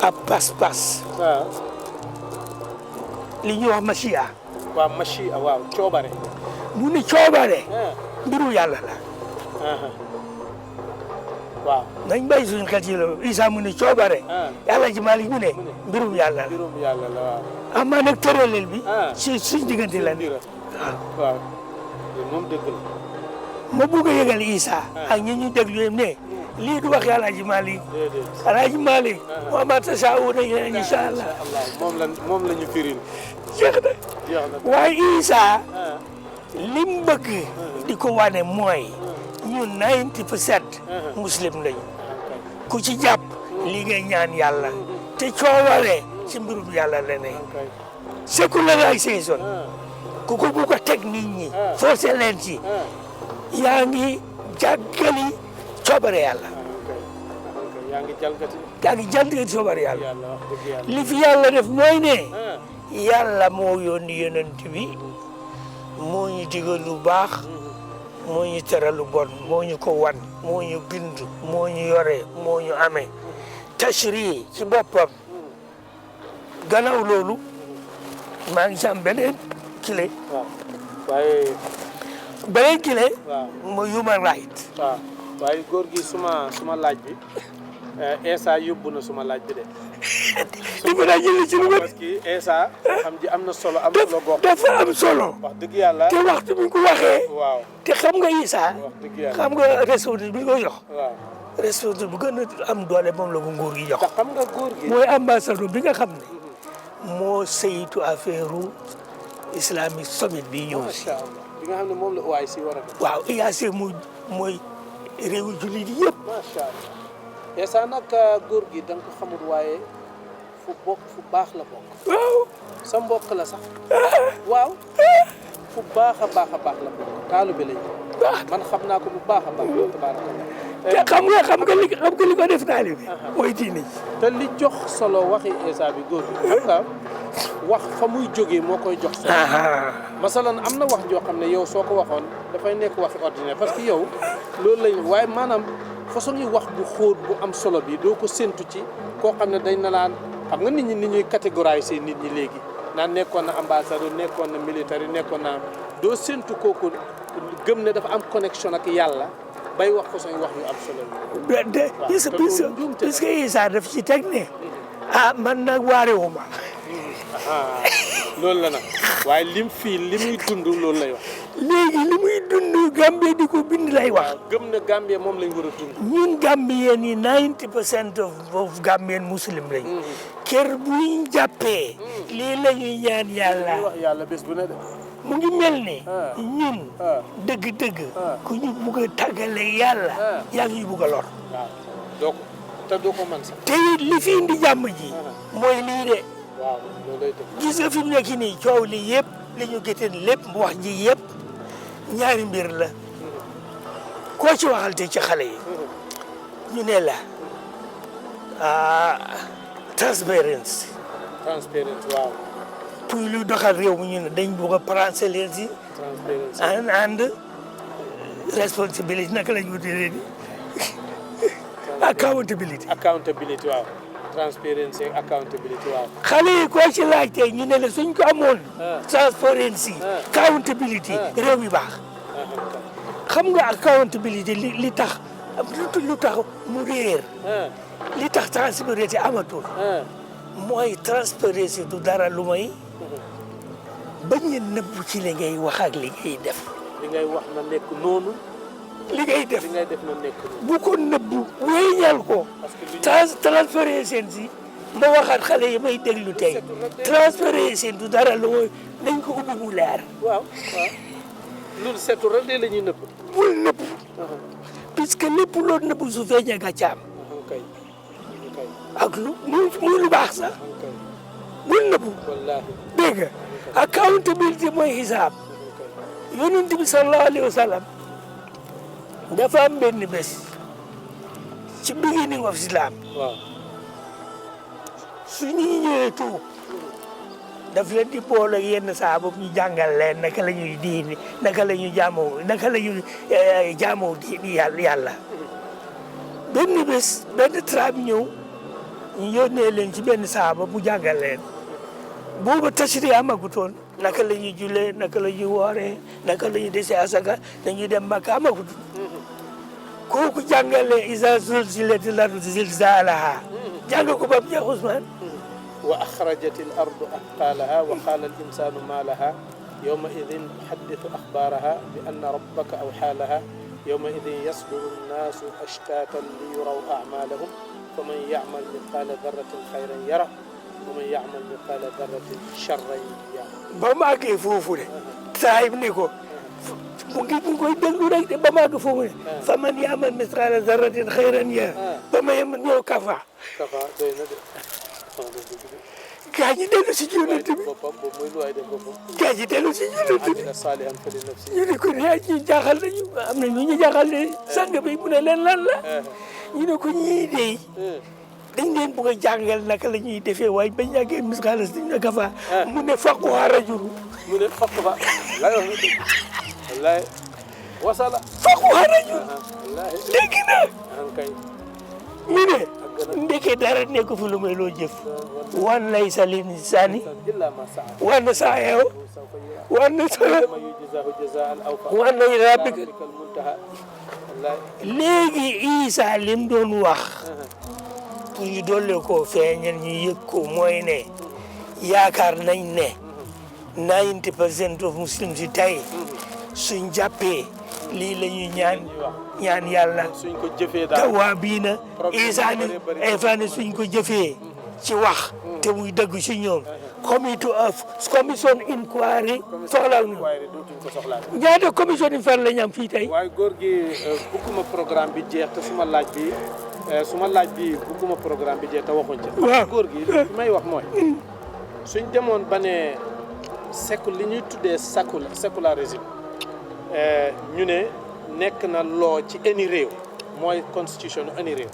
ab pas-pas waaw li ñuy wax machia waaw machia waaw coobare mu ne coobare mbiru yàlla la waaw nañ bàyyi suñu xel ci loolu Isa mu ne coobare yàlla ji Malick mu ne mbirum yàlla la mbirum yàlla la waaw amaa nag tëraleel bi ci suñ diggante la ne waaw moom dëgg la ma bugg a yëgal Isa ak ñi ñu déglu yëpp ne lii du wax yàlla ji Malick Alaaji Malick wa ma tashaa'uuna illaa insha Allah moom la ñu firil jeex na waaye Isa lim bëgg di ko wane mooy ñun 90% muslim lañu ku ci jàpp li ngay ñaan yàlla te coowale ci mbirum yàlla la ne sécularisation ku ko bugg a teg nit ñi forcé leen ci yaa ngi jàggali coobare yàlla yaa ngi jalgati coobare yàlla li fi yàlla def mooy ne yàlla moo yónni yonent bi moo ñu digal lu baax moo ñu tere lu bon moo ñu ko wan moo ñu bind moo ñu yore moo ñu amee tashri ci boppam gannaaw loolu maa ngi am beneen kile beneen kile mooy human right waaw waaye góor gi suma laaj bi Esa yóbbu na suma laaj bi de di ko daa jëlee ci lu parce que Esa xam ji am na solo boo dafa am solo wax dëgg yàlla te waxtu bi ko waxee waaw te xam nga Isa wax dëgg yàlla xam nga responsable bi ko jox waaw responsable bu gën a am doole moom la ko nguur gi jox te xam nga góor gi mooy ambassadeur bi nga xam ne moo saytu affaire islamique summit bi ñëw si macha allah bi nga xam ne moom la OIC war a def waaw IAC mooy réewu jullit yëpp macha allah Esa nag góor gi da nga ko xamul waaye fu baax la bokk waaw sa mbokk la sax waaw fu baax a baax la bokk taalu bi lañ man xam naa ko bu baax a baax tabaarakallah te xam nga li ko def taali bi mooy diine ji te li jox solo waxi Esa bi góor gi xam nga wax fa muy jógee moo koy jox solo masalan am na wax joo xam ne yow soo ko waxoon dafay nekk waxi ordinaire parce que yow loolu lañ waaye maanaam façon yi wax bu xóot bu am solo bi doo ko séntu ci koo xam ne dañ na laan xam nga nit ñi ni ñuy catégoriser nit ñi léegi naan nekkoon na ambassadeur nekkoon na militaire nekkoon na doo séntu kooku gëm ne dafa am connexion ak yàlla bay wax façon yi wax yu am solo bi puisque Isa daf ci teg ne man nag waarewuma loolu la nag waaye lim fii li muy dund loolu lay wax léegi li muy dund Gambie di ko bind lay wax gëm na Gambie moom lañ war a dund ñun Gambien yi 90% of Gambien muslim lañ kër buñ jàppee lii la ñuy ñaan yàlla wax yàlla bés bu ne de mu ngi mel ne ñun dëgg-dëgg ku ñu bugg a tàggale yàlla yaa ngi bugg a lor waaw doo ko man sax te it li fi indi jàmm ji mooy lii de waaw loolu lay dëgg gis nga fi mu nekk nii coow li yëpp li ñu gétteen lépp wax ji yëpp ñaari mbir la koo ci waxal te ci xale yi ñu ne la transparency waaw pour lu doxal réew mi ñu ne dañ bëgg a transparency and responsibility naka la ñu wutee ni accountability waaw transparency accountability waaw xale yi koo ci laajtee ñu ne la suñ ko amoon transparency accountability réew mi baax xam nga accountability li tax lu tax mu réer li tax transparency amatul mooy transparency du dara lu may bañ a nëbbu ci li ngay wax ak li ngay def li ngay wax na nekk noonu li ngay def na nekk noonu bu ko nëbbu wéñal ko transparency si ma waxaat xale yi may déglu tey transparency du dara lu mooy nañ ko ubbi mu leer waaw loolu seetul rek de la ñuy nëbb bul nëbb puisque lépp loo nëbb su feeñee gàccaam ak muy lu baax sax bul nëbb wallaahi dégg nga accountability mooy xisaab yonent bi sallallahu alayhi wa sallam dafa am benn bés ci beginning of Islam waaw su ñu ñëwee tuub daf leen di boole yenn saaba ñu jàngal leen naka la ñuy diini naka la ñuy jaamoo diini yàlla benn bés benn tribe ñëw ñu yónnee leen ci benn saaba mu jàngal leen booba tashri amagutoon naka la ñuy jullee naka la ñuy wooree naka la ñuy dese asaka dañuy dem Makka amagut kooku jàngale iza zulzilatil ardu zilzalaha jàng ko ba mu jeex Ousmane wa axrajatil ardu athqalaha wa qaala al insanu ma laha yawma idin tuhaddithu akhbaraha bi anna rabbaka awha laha yawma idin yasduru nnaasu ashtatan li yuraw a'malahum faman ya'mal mithqala dharratin khayran yara wa man ya'mal mithqala dharratin sharran yara. ba mu àggee foofu de saahib ni ko mu ngi koy déglu rek de ba mu àgg foofu de faman ya'mal mithqala dharratin khayran yara ba ma yem ñëw kafa doy na de. gaa ñi dellu si yonent bi gaa ñi dellu si yonent bi ñu ne ko ne ñu jaaxal nañu am na ñu jaaxal ne sang bi mu ne leen lan la ñu ne ko ñii de dañ leen bëgg a jàngal naka la ñuy defee waaye bañ yàggee miskalas dañ na kafa mu ne faquha rajulu mu ne faquha wallahi wasala faquha rajulu dégg na ñu ne ndeke dara nekk fi lu may loo jëf wan lay salin sani wan saayew wan rabbika léegi Isa lim doon wax pour ñu doole ko feeñal ñu yëg ko mooy ne yaakaar nañ ne 90% of muslims yi tey suñ jàppee lii la ñuy ñaan yàlla suñ ko jëfee daal tawaa bii na Isa ni efani suñ ko jëfee ci wax te muy dëgg ci ñoom commission inquiry soxlaal ñu ñaata commission inquiry la ñu am fii tey waaye góor gi bugguma programme bi jeex te suma laaj bi bugguma programme bi jeex te waxuñ ci waaw góor gi li may wax mooy suñ demoon ba ne li ñuy tuddee sécularisme ñu ne nekk na loo ci any réew mooy constitution any réew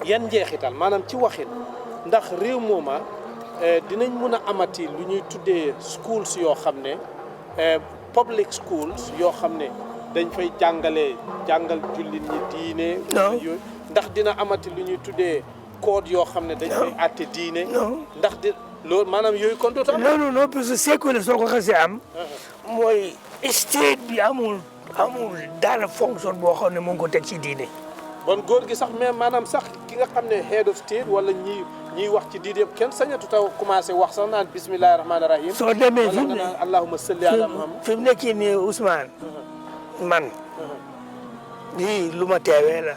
yan njeexital maanaam ci waxin ndax réew mooma dinañ mun a amati lu ñuy tuddee schools yoo xam ne public schools yoo xam ne dañ fay jàngal jullit ñi diine yooyu ndax dina amati lu ñuy tuddee code yoo xam ne dañ fay àtte diine ndax loolu maanaam yooyu kon dootu am non parce que sécurité soo ko xasee am mooy state bi amul dara fonction boo xam ne mu ngi ko teg ci diine bon góor gi sax mais maanaam sax ki nga xam ne head of state wala ñiy wax ci diine yëpp kenn sañatu taw commencé wax sax naan bismillahi rahmaani rahim soo demee wala nga naan allahumma salli ala muhammad fi mu nekk nii Ousmane man lii lu ma teewee la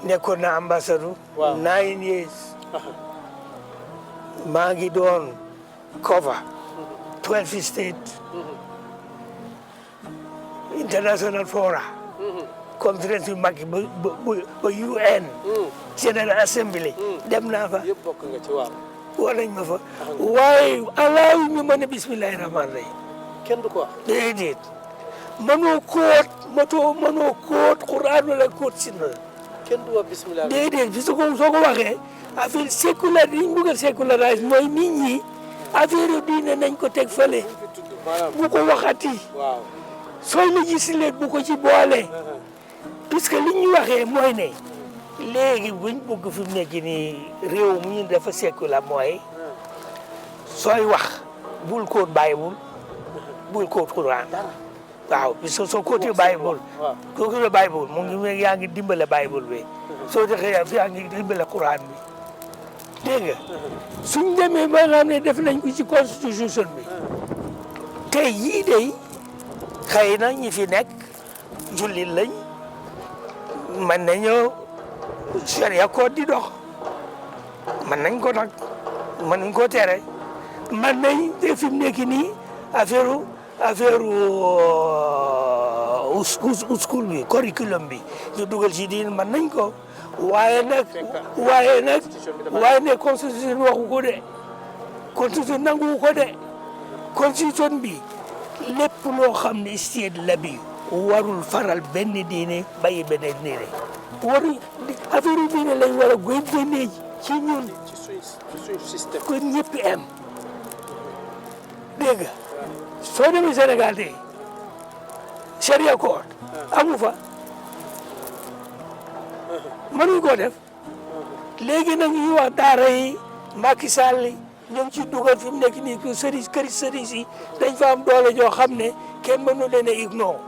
nekkoon na ambassadeur 9 years maa ngi doon cover 12 states international fora conférence yu mag yi ba UN General Assembly dem naa fa yëpp bokk nga ci waaw woo nañ ma fa waaye alaaw ñu mën a bismillahi rahmaani rahim kenn du ko wax déedéet mënoo kóot Qur'an wala kóot sunna kenn du wax bismillahi déedéet bi soo ko waxee affaire séculaire yi ñu bëgg a séculariser mooy nit ñi affaire diine nañ ko teg fële bu ko waxati waaw sooy législé bu ko ci boole puisque li ñu waxee mooy ne léegi buñ bëgg fi mu nekk nii réew mu ñu dafa sécular mooy sooy wax bul kóot Bible bul kóot Quran waaw puisque soo kóotee Bible mu ngi yaa ngi dimbale Bible bi soo defee yaa ngi dimbale Quran bi dégg nga suñ demee ba nga xam ne def nañ ko ci constitution bi tey yii de xëy na ñi fi nekk jullit lañ mën nañoo sharia code di dox mën nañ ko nag mën nañ ko tere mën nañ te fi mu nekk nii affaire school bi curriculum bi ñu dugal ci diin mën nañ ko waaye nag constitution waxu ko de constitution nangu ko de constitution bi lépp loo xam ne state la bi warul faral benn diine bàyyi benn diine waruñ affaire diine lañ war a génnee ci ñun ci suñ système. kon ñëpp am dégg nga soo demee Sénégal tey charia court amu fa mënuñ koo def léegi nag ñuy wax daara yi Macky Sall ñu ngi ci dugal fi mu nekk nii que këri sëriñ si dañ fa am doole joo xam ne kenn mënu leen a ignore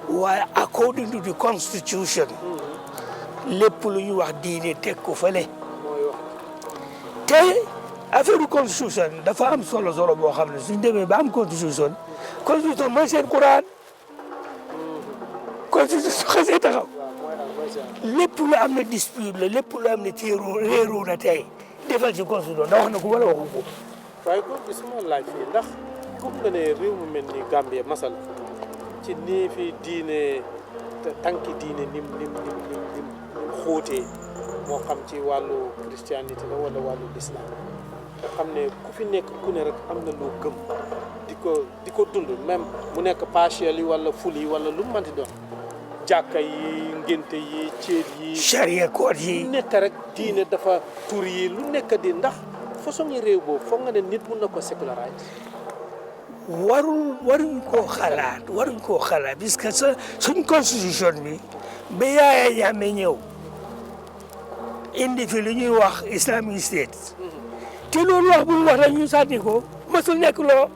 waaye according to the constitution lépp lu ñu wax diine teg ko fële te affaire constitution dafa am solo boo xam ne suñ demee ba am constitution mooy seen Quran constitution xasee taxaw lépp lu am na dispute la lépp lu am na réeroo na tey defal ci constitution da wax na ko wala waxu ko. waaye góor gi suma laaj fii ndax comme nga ne réew mu mel ni Gambie masal ci nii fi diine tànki diine nim xóotee moo xam ci wàllu christianité la wala wàllu l'islam nga xam ne ku fi nekk ku ne rek am na loo gëm di ko dund même mu nekk partiel yi wala ful yi wala lu mu mënti doon jàkka yi ngénte yi ceet yi charia code yi lu nekk rek diine dafa tur yi lu nekk di ndax façon yi réew boobu foog nga ne nit mun na ko séculariser waruñ koo xalaat parce que suñ constitution bi ba Yaya Jammeh ñëw indi fi lu ñuy wax Islamic State te loolu wax bu mu wax rek ñu sànni ko mësul nekk loo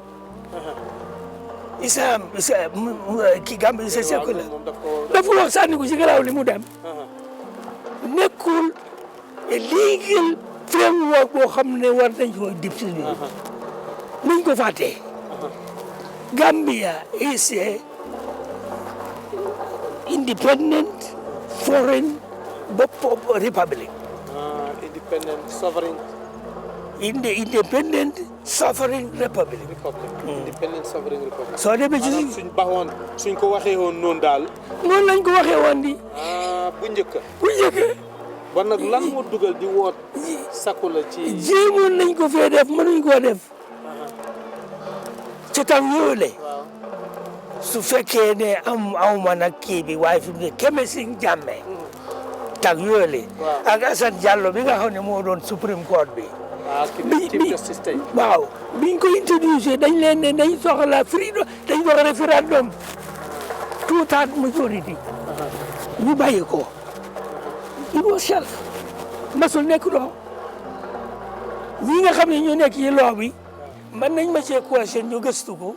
islam ki Gambie c'est sécular dafa wax sànni ko ci garaaw li mu dem nekkul legal framework boo xam ne war nañ ko dib si biir nañ ko fàttee Gambia is a independent foreign republic. Independent sovereign. Independent sovereign republic. Independent sovereign republic. soo demee ci suñ baxoon suñ ko waxee woon noonu daal. noonu lañ ko waxee woon di. bu njëkk. ba nag lan moo dugal di woot sakku la ci. jéemoon nañ ko fee def mënuñ koo def. ci tam yooyu su fekkee ne awma nag kii bi waaye fi mu ne Kemesing Jammeh tag yooyu ak Assane Diallo bi nga xam ne moo doon Supreme Court bi waaw biñ ko introducé dañ leen ne dañ soxla freedom dañ soxla référendum two-thirds majority ñu bàyyi ko it was shelf masul nekk loo ñi nga xam ne ñu nekk ci loo bi man nañ ma cee question ñu gëstu ko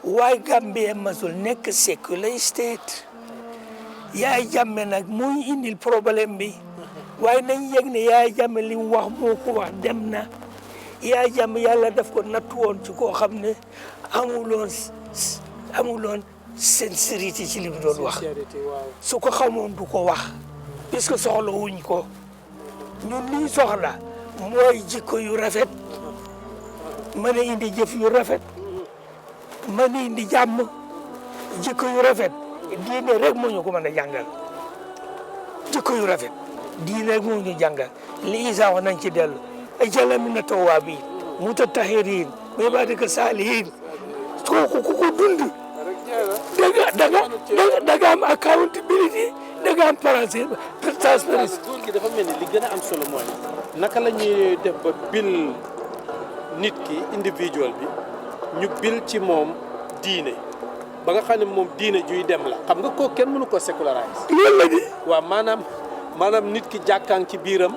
waaye Gambie masul nekk secular state Yaya Jammeh nag muy indil problème bi waaye nañ yëg ne Yaya Jammeh li mu wax moo ko wax dem na Yaya Jammeh yàlla daf ko nattu woon ci koo xam ne amuloon sincérité ci li mu doon wax su ko xamoon du ko wax puisque soxla wuñ ko ñun liñ soxla mooy jikko yu rafet mën a indi jëf yu rafet mën a indi jàmm jikko yu rafet diine rek moo ñu ko mën a jàngal jikko yu rafet diine rek moo ñu jàngal li Isa wax nañ ci dellu ajala mina tawaabiin mutatahhiriin wa ibaadika saalihiin kooku ku ko dund da nga am accountability da nga am transparency. góor gi dafa mel ni li gën a am solo mooy naka la ñuy def ba bil nit ki individual bi ñu bil ci moom diine ba nga xam ne moom diine juy dem la xam nga kooku kenn mënu ko séculariser. loolu la di. waaw maanaam nit ki jàkkaang ci biiram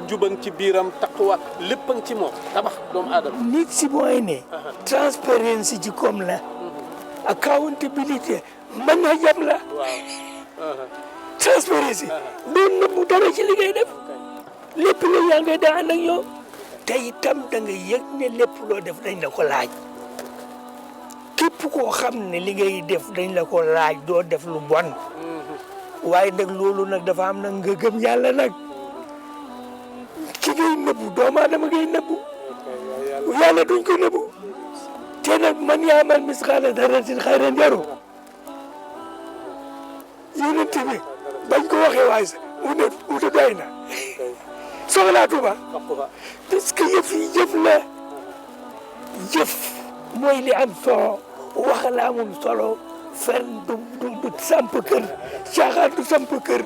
jubang ci biiram taqwa léppang ci moom tabax doomu aadama. nit si mooy ne. transparency ci comme la. accountability mën na jam la. waaw. transparency. doon nëbbu dara ci li ngay def. lépp lu yaa ngay da ànd ak yow. te itam da nga yëg ne lépp loo def dañ la ko laaj. képp koo xam ne li ngay def dañ la ko laaj doo def lu bon. waaye nag loolu nag dafa am nag nga gëm yàlla nag. ki ngay nëbbu doomu aadama ngay nëbbu. yàlla duñ ko nëbbu. te nag man yaamal misqaala darratin xayran yaru. yonent bi bañ ko waxee waaye sax mu ne doy na. soxlaatuma. parce que yëf yi jëf la. jëf mooy li am solo wax la amul solo fen du samp kër caaxaan du samp kër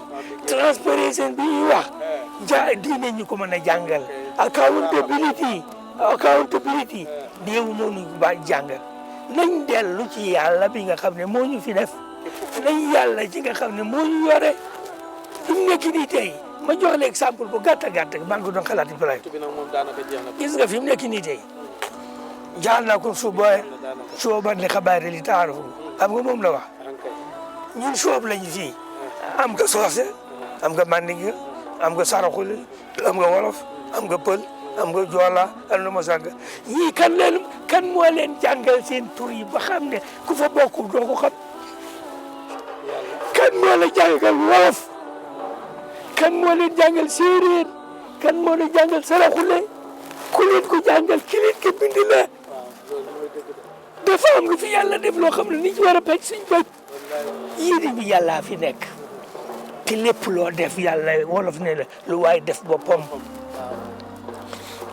transparency bi ñuy wax diine ñu ko mën a jàngal accountability déewu noonu ba jàngal nañ dellu ci yàlla bi nga xam ne moo ñu fi def nañ yàlla ci nga xam ne moo ñu yore fi mu nekk nii tey ma jox la exemple bu gàtt maa ngi ko doon xalaat Ibrahima gis nga fi mu nekk nii tey jaal na ko suuban li xabaar li taarafu xam nga moom la wax ñun soob lañu fii am nga soose am nga mandinga am nga saraxule am nga wolof am nga pël am nga joola am na mosanga ñii kan moo leen jàngal seen tur yi ba xam ne ku fa bokk doo ko xam kan moo la jàngal wolof kan moo leen jàngal séeréer kan moo leen jàngal saraxule ku leen ko jàngal ki leen ko bind la dafa am lu fi yàlla def loo xam ne ni ci war a pej suñ bët yéene bi yàllaa fi nekk te lépp loo def yàlla wolof ne la lu waay def boppam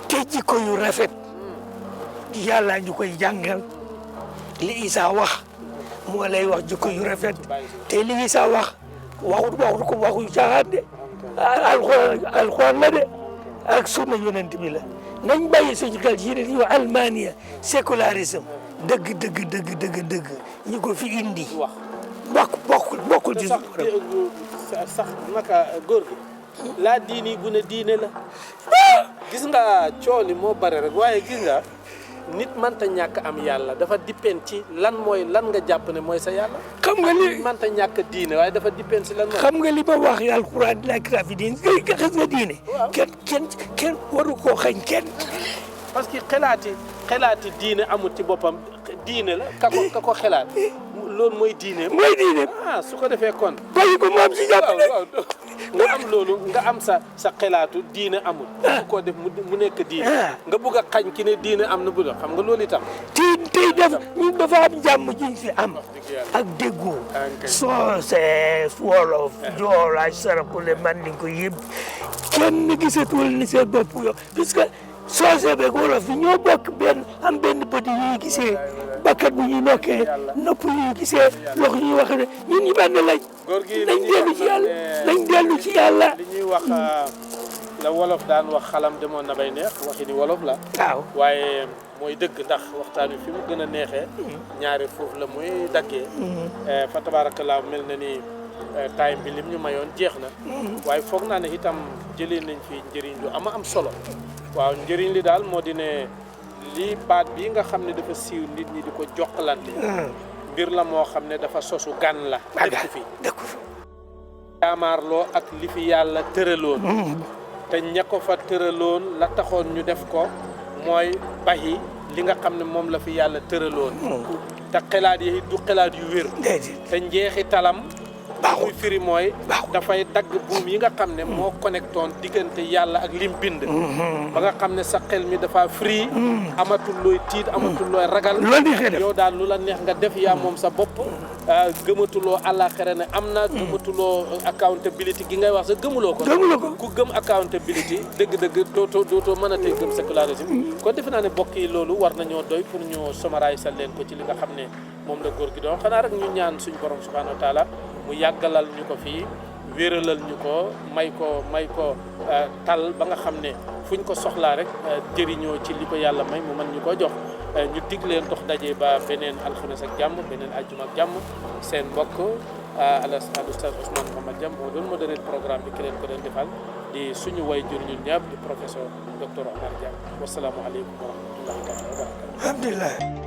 te jikko yu rafet yàlla ñu koy jàngal li Isa wax moo lay wax jikko yu rafet te li Isa wax waxu caaxaan de alxuraan la de ak sunna yonent bi la nañ bàyyi suñu xel ci ñuy wax almania sécularisme dëgg ñu ko fi indi bokkul ci sax naka góor gi laa diini bu ne diine la gis nga cooli moo bare rek waaye gis nga nit mënta ñàkk am yàlla dafa dépend ci lan nga jàpp ne mooy sa yàlla. xam nga li mënta ñàkk diine waaye dafa dépend ci lan mooy. xam nga li ma wax alquran la fi diine xas nga diine. kenn waru koo xañ kenn. parce que xelaati diine amul ci boppam diine la ka ko xelaat loolu mooy diine. mooy diine su ko defee kon. bàyyi ko moom si jàpp nga am loolu nga am sa xelaatu diine amul. bu ko def mu nekk diine. nga bëgg a xañ ki ne diine am na bu doon xam nga loolu itam. tey ñun dafa am jàmm juñ fi am. ak déggoo. soose wolof joola sarakule mandinko yëpp kenn gisatul ni seen bopp yo puisque soose beeg wolof bi ñoo bokk am benn bët yi ñuy gisee bakkat bu ñuy nokkee nopp yi ñuy gisee loxo ñuy wax ne ñun ñu benn lañ. nañ dellu ci yàlla li ñuy wax la wolof daan wax xalam demoon na bay neex waxi ni wolof la. waaw waaye mooy dëgg ndax waxtaan wi fi mu gën a neexee. ñaari foofu la muy daggee. fa tabaarakallaa mel na ni time bi lim ñu mayoon jeex na. waaye foog naa ne itam jëlee nañ fi njëriñ lu am solo. waaw njëriñ li daal moo di ne lii baat bii nga xam ne dafa siiw nit ñi di ko jokkalante. mbir la moo xam ne dafa sosu gan la. dëkk fi jaamaarloo ak li fi yàlla tëraloon. te ña ko fa tëraloon la taxoon ñu def ko mooy baxi li nga xam ne moom la fi yàlla tëraloon. te xelaat yi du xelaat yu wér. te njeexi talam. baaxul firi mooy. dafay dagg buum yi nga xam ne moo connectoon diggante yàlla ak lim bind. ba nga xam ne sa xel mi dafa free. amatul looy tiit amatul looy ragal. yow daal lu la neex nga def yaa moom sa bopp. gëmatuloo àllaaxira ne am na. gëmatuloo accountability gi ngay wax sa gëmuloo ko. ku gëm accountability dëgg-dëgg dootoo mën a tey gëm sécularisme. kon defe naa ne bokk yi loolu war nañoo doy pour ñu summariser leen ko ci li nga xam ne moom la góor gi doon xanaa rek ñu ñaan suñu borom subhanahu wa taala mu yàggalal ñu ko fii wéralal ñu ko may ko tal ba nga xam ne fuñ ko soxlaa rek jëriñoo ci li ko yàlla may mu mën ñu ko jox ñu dig leen dox daje ba beneen alxames ak jàmm beneen aljuma ak jàmm seen mbokk al Oustaz Ousmane Mohamed Jam moo doon modéré programme bi ki leen ko doon defal di suñu way jur ñun ñëpp di professeur docteur Omar Dia wasalaamualeykum wa rahmatullahi taala wa barakatu. alhamdulilah.